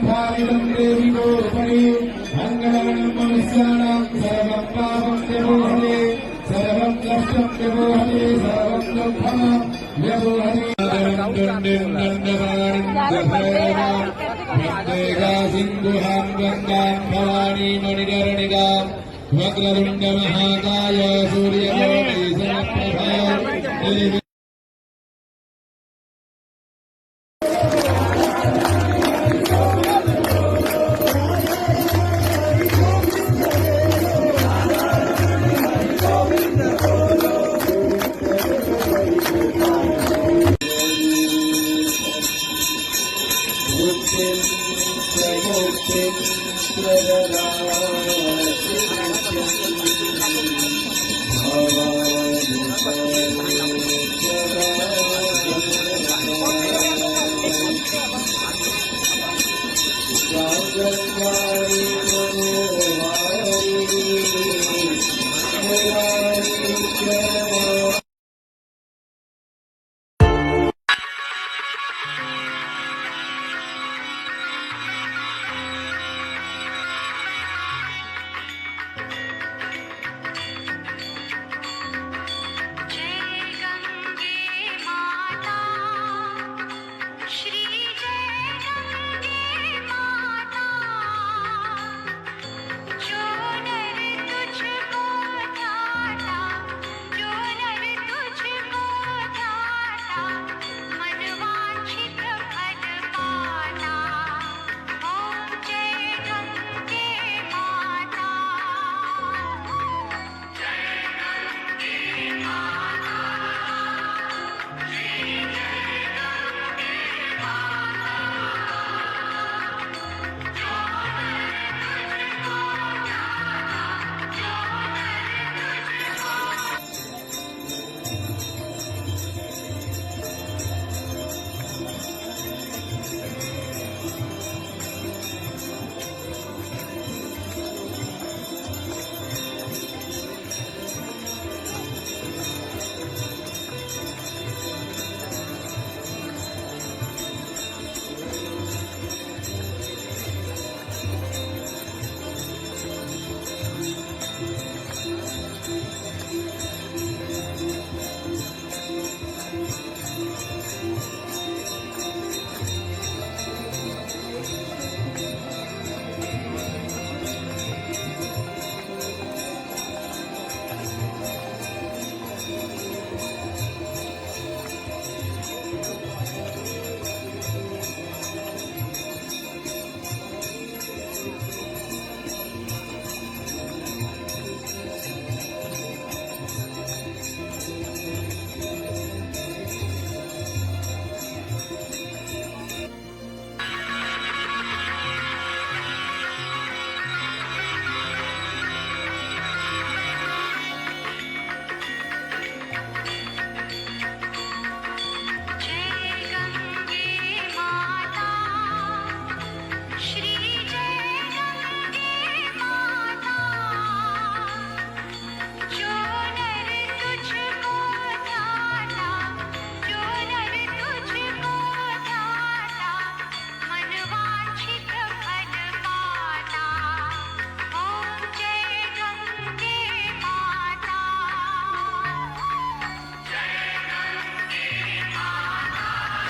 भावितं देवी गोपणे मङ्गलं मनुष्याणां सर्वं पापं व्यपोहते सर्वं कष्टं व्यपोहते सर्वं दुःखं व्यपोहते सिन्धुहां गङ्गां भवानी मणिकर्णिकां वक्रतुण्ड महाकाय सूर्यकोटि समप्रभा।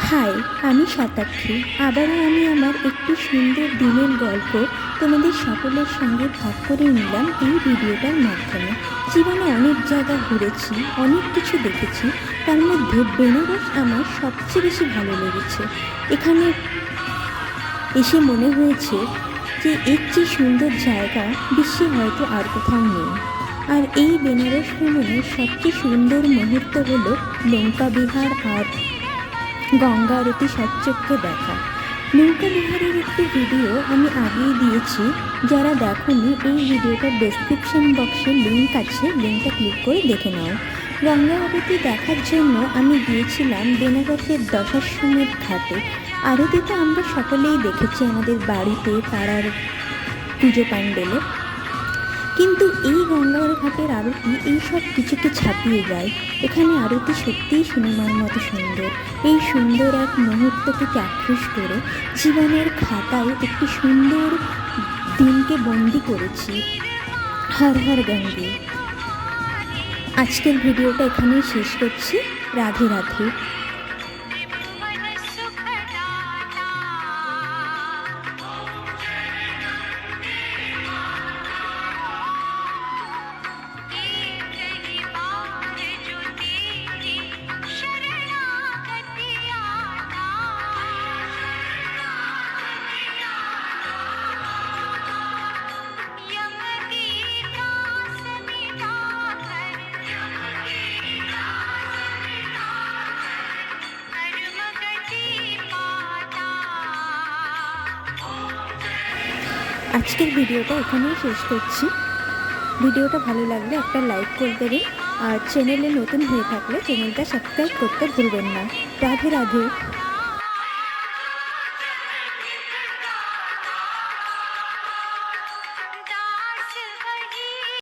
হাই, আমি শতাক্ষী। আবারও আমি আমার একটি সুন্দর দিনের গল্প তোমাদের সকলের সঙ্গে ভাগ করে নিলাম এই ভিডিওটার মাধ্যমে। জীবনে অনেক জায়গা ঘুরেছি, অনেক কিছু দেখেছি, তার মধ্যে বেনারস আমার সবচেয়ে বেশি ভালো লেগেছে। এখানে এসে মনে হয়েছে যে এর চেয়ে সুন্দর জায়গা বিশ্বে হয়তো আর কোথাও নেই। আর এই বেনারস ভ্রমণের সবচেয়ে সুন্দর মুহূর্ত হলো নৌকা বিহার আর গঙ্গা আরতি সচ্চক্ষে দেখা। নৌকা বিহারের একটি ভিডিও আমি আগেই দিয়েছি, যারা দেখোনি এই ভিডিওটার ডেসক্রিপশন বক্সে লিঙ্ক আছে, লিঙ্কটা ক্লিক করে দেখে নাও। গঙ্গা আরতি দেখার জন্য আমি গিয়েছিলাম বেনারসের দশাশ্বমেধ ঘাটে। আরতি তো আমরা সকলেই দেখেছি আমাদের বাড়িতে, পাড়ার পুজো প্যান্ডেলে। কিন্তু এই গঙ্গার ঘাটের আরতি এই সব কিছুকে ছাপিয়ে যায়। এখানে আরতি সত্যিই সিনেমার মতো সুন্দর। এই সুন্দর এক মুহূর্তকে চাক্ষুষ করে জীবনের খাতায় একটি সুন্দর দিনকে বন্দি করেছি। হর হর গঙ্গে। আজকের ভিডিওটা এখানেই শেষ করছি। রাধে রাধে। আজকের ভিডিওটা এখানেই শেষ করছি। ভিডিওটা ভালো লাগলে একটা লাইক করে দেবেন, আর চ্যানেলে নতুন হয়ে থাকলে চ্যানেলটা সাবস্ক্রাইব করতে ভুলবেন না। রাধে রাধে।